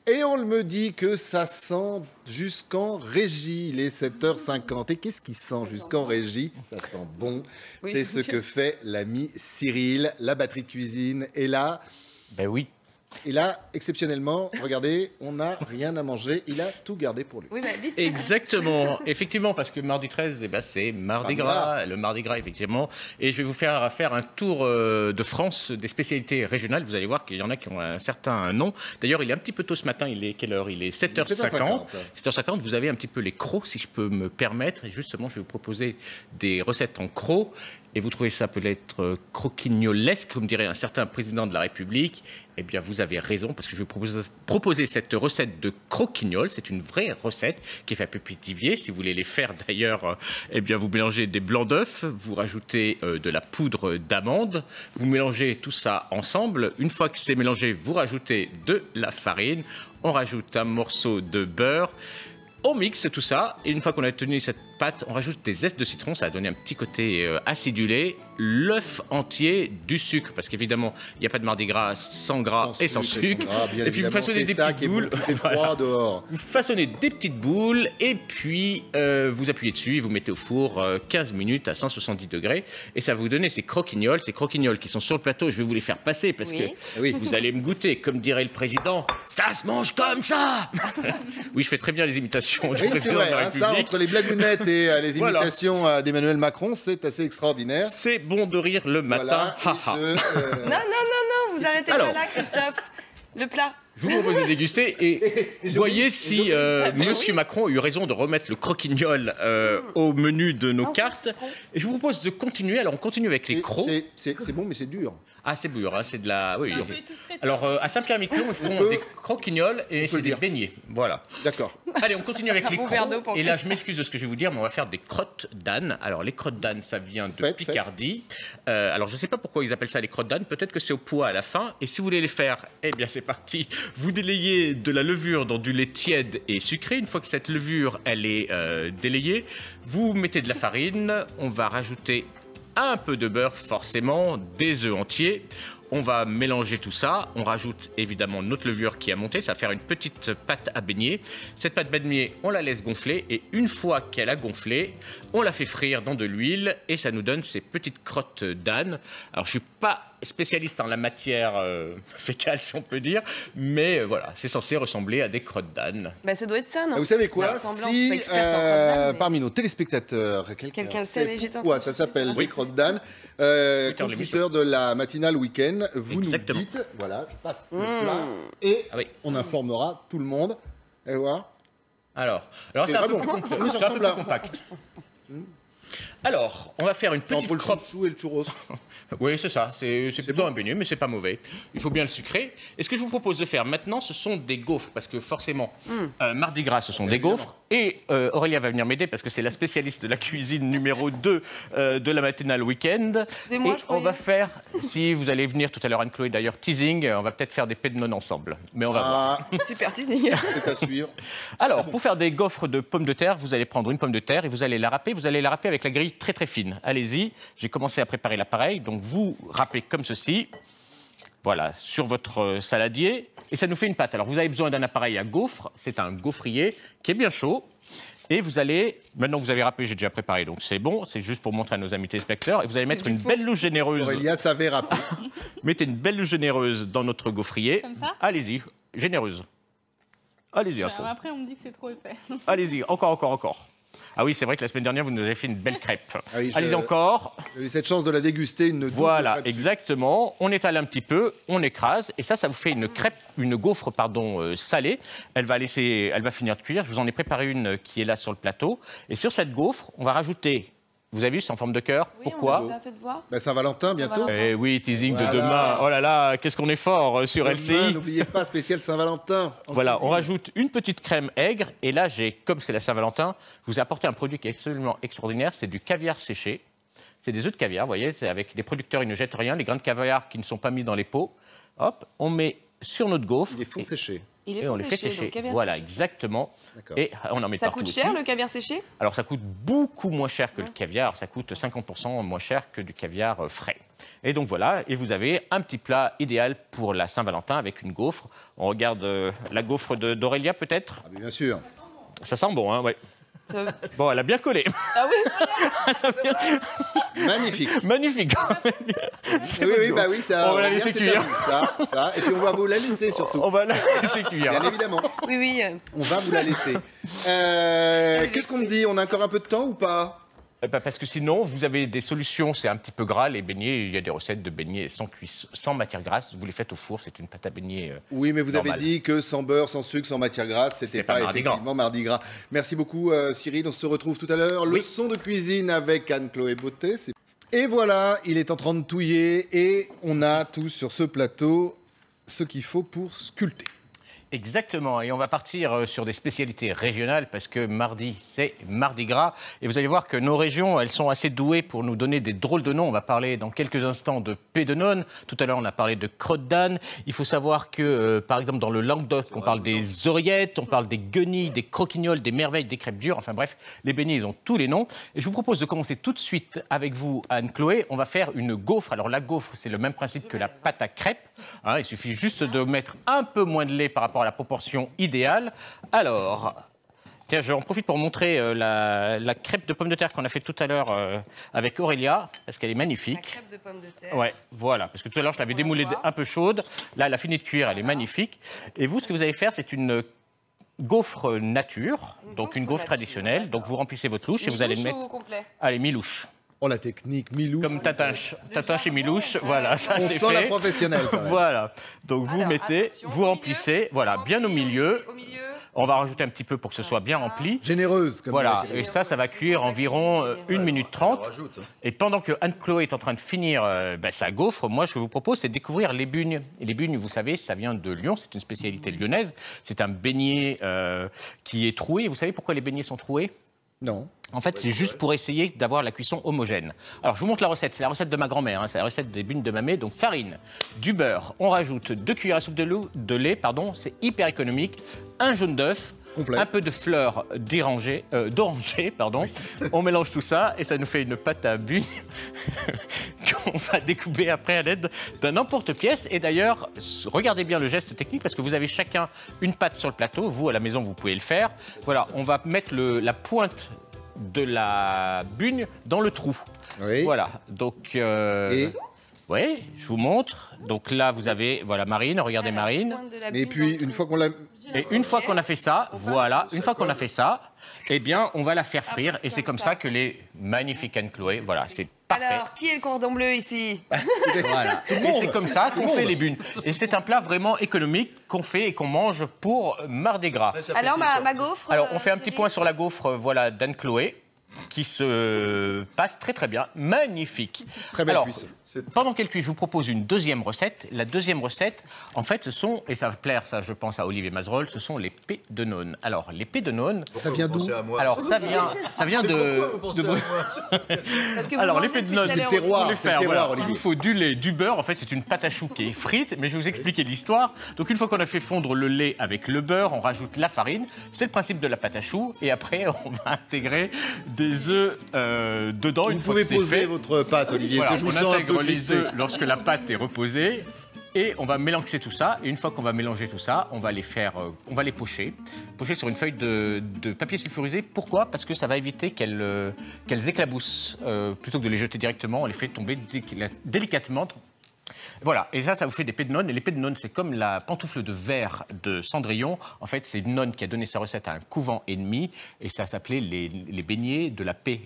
Et on me dit que ça sent jusqu'en régie, il est 7h50. Et qu'est-ce qui sent jusqu'en régie? Ça sent bon. Oui, c'est ce que fait l'ami Cyril. La batterie de cuisine est là. Ben oui. Et là, exceptionnellement, regardez, on n'a rien à manger. Il a tout gardé pour lui. Oui, bah, vite. Exactement, effectivement, parce que mardi 13, eh ben, c'est Mardi Gras, le Mardi Gras, effectivement. Et je vais vous faire un tour de France des spécialités régionales. Vous allez voir qu'il y en a qui ont un certain nom. D'ailleurs, il est un petit peu tôt ce matin. Il est quelle heure? Il est 7h50. 7h50, vous avez un petit peu les crocs, si je peux me permettre. Et justement, je vais vous proposer des recettes en crocs. Et vous trouvez ça peut-être croquignolesque, comme dirait un certain président de la République. Eh bien, vous avez raison, parce que je vais vous proposer cette recette de croquignoles. C'est une vraie recette qui est faite à pépitivier. Si vous voulez les faire d'ailleurs, eh bien, vous mélangez des blancs d'œufs, vous rajoutez de la poudre d'amande, vous mélangez tout ça ensemble. Une fois que c'est mélangé, vous rajoutez de la farine, on rajoute un morceau de beurre. On mixe tout ça et une fois qu'on a tenu cette pâte, on rajoute des zestes de citron, ça va donner un petit côté acidulé, l'œuf entier, du sucre, parce qu'évidemment, il n'y a pas de Mardi Gras sans gras et sans sucre. Et puis vous façonnez des petites boules. Froid dehors. Vous façonnez des petites boules et puis vous appuyez dessus et vous mettez au four 15 minutes à 170 degrés et ça va vous donner ces croquignoles qui sont sur le plateau. Je vais vous les faire passer parce que vous allez me goûter, comme dirait le président, ça se mange comme ça. Oui, je fais très bien les imitations. Oui, c'est vrai, ça, entre les blagounettes et les imitations d'Emmanuel Macron, c'est assez extraordinaire. C'est bon de rire le matin. Voilà, non, vous arrêtez pas là, Christophe. Le plat. Je vous propose de déguster et voyez si Monsieur Macron a eu raison de remettre le croquignol au menu de nos cartes. Et je vous propose de continuer. Alors, on continue avec les crocs. C'est bon, mais c'est dur. Ah, c'est dur, hein, c'est de la... Oui, alors, à Saint-Pierre-et-Miquelon, ils font des croquignols et c'est des beignets. Voilà. D'accord. Allez, on continue avec les crocs. Et là, je m'excuse de ce que je vais vous dire, mais on va faire des crottes d'âne. Alors, les crottes d'âne, ça vient de Picardie. Alors, je ne sais pas pourquoi ils appellent ça les crottes d'âne. Peut-être que c'est au pois à la fin. Et si vous voulez les faire, eh bien, c'est parti. Vous délayez de la levure dans du lait tiède et sucré. Une fois que cette levure, elle est délayée, vous mettez de la farine. On va rajouter un peu de beurre, forcément, des œufs entiers. On va mélanger tout ça. On rajoute évidemment notre levure qui a monté. Ça va faire une petite pâte à beignet. Cette pâte à beignet, on la laisse gonfler. Et une fois qu'elle a gonflé, on la fait frire dans de l'huile. Et ça nous donne ces petites crottes d'âne. Alors, je ne suis pas spécialiste en la matière fécale, si on peut dire. Mais voilà, c'est censé ressembler à des crottes d'âne. Bah, ça doit être ça, non? Vous savez quoi? Si parmi nos téléspectateurs, quelqu'un sait pourquoi ça s'appelle des crottes d'âne, Twitter de la matinale week-end, vous nous dites, voilà, je passe le plat et on informera tout le monde. Et voilà. Alors c'est un peu plus compact. Alors, on va faire une petite crotte. Entre le chouchou et le churros. Oui, c'est ça. C'est plutôt un beignet, mais c'est pas mauvais. Il faut bien le sucrer. Et ce que je vous propose de faire maintenant, ce sont des gaufres. Parce que forcément, Mardi Gras, ce sont des gaufres. Et Aurélia va venir m'aider parce que c'est la spécialiste de la cuisine numéro 2 de la matinale week-end. Et on va faire, si vous allez venir tout à l'heure, Anne-Chloé, d'ailleurs, teasing, on va peut-être faire des pédemons ensemble. Mais on va voir. Super teasing. C'est à suivre. Alors, pour faire des gaufres de pommes de terre, vous allez prendre une pomme de terre et vous allez la râper. Vous allez la râper avec la grille très très fine. Allez-y, j'ai commencé à préparer l'appareil. Donc vous râpez comme ceci, voilà, sur votre saladier, et ça nous fait une pâte. Alors vous avez besoin d'un appareil à gaufres, c'est un gaufrier qui est bien chaud, et vous allez, maintenant que vous avez râpé, j'ai déjà préparé, donc c'est bon, c'est juste pour montrer à nos amis téléspectateurs, et vous allez mettre une belle louche généreuse. Aurélia savait râper. Mettez une belle louche généreuse dans notre gaufrier. Comme ça ? Allez-y, généreuse. Allez-y, après on me dit que c'est trop épais. Allez-y, encore. Ah oui, c'est vrai que la semaine dernière, vous nous avez fait une belle crêpe. Ah oui, allez-y encore. J'ai eu cette chance de la déguster, une double voilà, crêpe. Exactement. On étale un petit peu, on écrase, et ça vous fait une gaufre salée. Elle va finir de cuire. Je vous en ai préparé une qui est là sur le plateau. Et sur cette gaufre, on va rajouter... Vous avez vu, c'est en forme de cœur. Oui, pourquoi? Saint-Valentin, bientôt. Eh oui, teasing de demain. Oh là là, qu'est-ce qu'on est fort sur LCI. N'oubliez pas, spécial Saint-Valentin. Voilà, on rajoute une petite crème aigre. Et là, comme c'est la Saint-Valentin, je vous ai apporté un produit qui est absolument extraordinaire. C'est du caviar séché. C'est des œufs de caviar, vous voyez. Avec des producteurs, ils ne jettent rien. Les grains de caviar qui ne sont pas mis dans les pots. Hop, on met sur notre gaufre. Ils les font sécher. Et on les fait sécher. Voilà, exactement. Et on en met partout aussi. Ça coûte cher, le caviar séché? Alors, ça coûte beaucoup moins cher que le caviar. Ça coûte 50% moins cher que du caviar frais. Et donc voilà, et vous avez un petit plat idéal pour la Saint-Valentin avec une gaufre. On regarde la gaufre d'Aurélia peut-être. Ah, bien sûr. Ça sent bon, hein, ouais. Bon, elle a bien collé. Ah oui. Magnifique. Magnifique. Oui, ça. On va la laisser cuire. Ça. Et puis on va vous la laisser surtout. On va la laisser cuire. Bien évidemment. Oui. On va vous la laisser. Qu'est-ce qu'on me dit? On a encore un peu de temps ou pas? Parce que sinon, vous avez des solutions, c'est un petit peu gras, les beignets. Il y a des recettes de beignets sans matière grasse. Vous les faites au four, c'est une pâte à beignets Oui, mais vous normale. avez dit que sans beurre, sans sucre, sans matière grasse, c'était pas effectivement Mardi Gras. Merci beaucoup Cyril, on se retrouve tout à l'heure. Leçon de cuisine avec Anne-Chloé Beauté. Et voilà, il est en train de touiller et on a tous sur ce plateau ce qu'il faut pour sculpter. Exactement, et on va partir sur des spécialités régionales parce que mardi, c'est Mardi Gras. Et vous allez voir que nos régions, elles sont assez douées pour nous donner des drôles de noms. On va parler dans quelques instants de P de nonne. Tout à l'heure, on a parlé de crotte d'âne. Il faut savoir que, par exemple, dans le Languedoc, on parle des oreillettes, on parle des guenilles, des croquignoles, des merveilles, des crêpes dures. Enfin bref, les beignets, ils ont tous les noms. Et je vous propose de commencer tout de suite avec vous, Anne-Chloé. On va faire une gaufre. Alors la gaufre, c'est le même principe que la pâte à crêpes. Hein, il suffit juste de mettre un peu moins de lait par rapport à la proportion idéale. Alors, tiens, j'en profite pour montrer la crêpe de pommes de terre qu'on a fait tout à l'heure avec Aurélia, parce qu'elle est magnifique. La crêpe de pommes de terre. Ouais, voilà, parce que tout à l'heure, je l'avais démoulée un peu chaude. Là, elle a fini de cuire, elle est magnifique. Et vous, ce que vous allez faire, c'est une gaufre nature, donc une gaufre traditionnelle. Donc, vous remplissez votre louche et vous allez le mettre... Allez, mi-louche. Oh, la technique, Milouche. Comme Tatin chez Milouche, voilà, ça c'est fait. On sent la professionnelle. Voilà, donc vous mettez, vous remplissez, voilà, bien au milieu. On va rajouter un petit peu pour que ce soit bien rempli. Généreuse, comme voilà, et ça va cuire environ 1 minute 30. Et pendant que Anne-Chloé est en train de finir sa gaufre, moi, ce que je vous propose, c'est de découvrir les bugnes. Et les bugnes, vous savez, ça vient de Lyon, c'est une spécialité lyonnaise. C'est un beignet qui est troué. Vous savez pourquoi les beignets sont troués? Non. En fait, c'est juste pour essayer d'avoir la cuisson homogène. Alors, je vous montre la recette. C'est la recette de ma grand-mère. Hein. C'est la recette des bugnes de mamé. Donc, farine, du beurre. On rajoute 2 cuillères à soupe de lait. C'est hyper économique. Un jaune d'œuf. Un peu de fleurs d'oranger. On mélange tout ça et ça nous fait une pâte à bugnes qu'on va découper après à l'aide d'un emporte-pièce. Et d'ailleurs, regardez bien le geste technique parce que vous avez chacun une pâte sur le plateau. Vous, à la maison, vous pouvez le faire. Voilà, on va mettre la pointe de la bugne dans le trou. Oui. Voilà, donc... Oui, je vous montre. Donc là, vous avez, voilà, Marine, regardez Marine. Et puis, une fois qu'on l'a... Et une fois qu'on a fait ça, voilà, une fois qu'on a fait ça, eh bien, on va la faire frire. Et c'est comme ça que les magnifiques Anne-Chloé, voilà, c'est parfait. Alors, qui est le cordon bleu ici? Voilà. Et c'est comme ça qu'on fait les bugnes. Et c'est un plat vraiment économique qu'on fait et qu'on mange pour Mardi Gras. Alors, ma gaufre... Alors, on fait un petit point sur la gaufre, voilà, d'Anne-Chloé, qui se passe très très bien, magnifique. Très belle cuisson. Pendant qu'elle cuit, je vous propose une deuxième recette. La deuxième recette, en fait, ce sont, et ça va plaire, ça, je pense, à Olivier Mazerolle, ce sont les P de nonne. Alors, les P de nonne... Ça vient d'où? Alors, ça vient de... Alors, les P de nonne, c'est le terroir, Olivier. Il faut du lait, du beurre. En fait, c'est une pâte à choux qui est frite, mais je vais vous expliquer l'histoire. Donc, une fois qu'on a fait fondre le lait avec le beurre, on rajoute la farine. C'est le principe de la pâte à choux. Et après, on va intégrer des œufs dedans. Vous pouvez poser votre pâte, Olivier. Voilà, on intègre les œufs lorsque la pâte est reposée. Et on va mélanger tout ça. Et une fois qu'on va mélanger tout ça, on va les faire, on va les pocher. Pocher sur une feuille de papier sulfurisé. Pourquoi? Parce que ça va éviter qu'elles éclaboussent. Plutôt que de les jeter directement, on les fait tomber délicatement. Voilà, et ça vous fait des P de nonne. Et les P de nonne, c'est comme la pantoufle de verre de Cendrillon. En fait, c'est une nonne qui a donné sa recette à un couvent ennemi. Et ça s'appelait les beignets de la paix.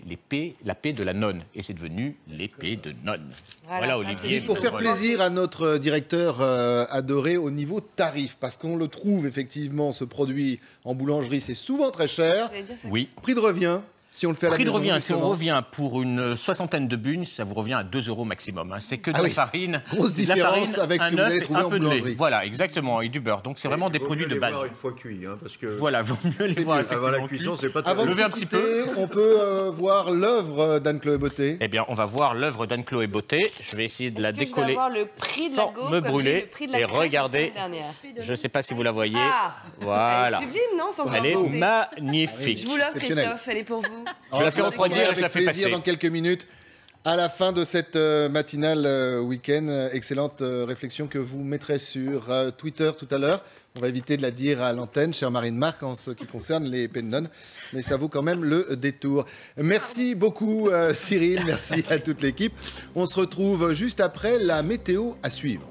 La paix de la nonne. Et c'est devenu les P de nonne. Voilà, Olivier. Et pour faire plaisir à notre directeur adoré au niveau tarif, parce qu'on le trouve effectivement, ce produit en boulangerie, c'est souvent très cher. Oui. Prix de revient. Si on le fait à la maison, si on revient pour une soixantaine de bugnes, ça vous revient à 2 € maximum. Hein. C'est que de la farine. Grosse différence avec ce que vous allez trouver en boulangerie. Voilà, exactement, et du beurre. Donc c'est vraiment des produits de base. Voir une fois cuit, hein, parce que voilà, vaut mieux les voir avant la cuisson, c'est pas très... Avant de se quitter, on peut voir l'œuvre d'Anne-Chloé Beauté. Eh bien, on va voir l'œuvre d'Anne-Chloé Beauté. Je vais essayer de la décoller sans me brûler. Et regardez, je ne sais pas si vous la voyez. Voilà. Elle est sublime, non? Elle est magnifique. Je vous l'offre, Christophe, elle est pour vous. Je la fais refroidir et je la fais passer. Dans quelques minutes. À la fin de cette matinale week-end, excellente réflexion que vous mettrez sur Twitter tout à l'heure. On va éviter de la dire à l'antenne, chère Marine Marc, en ce qui concerne les Pennon, mais ça vaut quand même le détour. Merci beaucoup Cyril, merci à toute l'équipe. On se retrouve juste après la météo à suivre.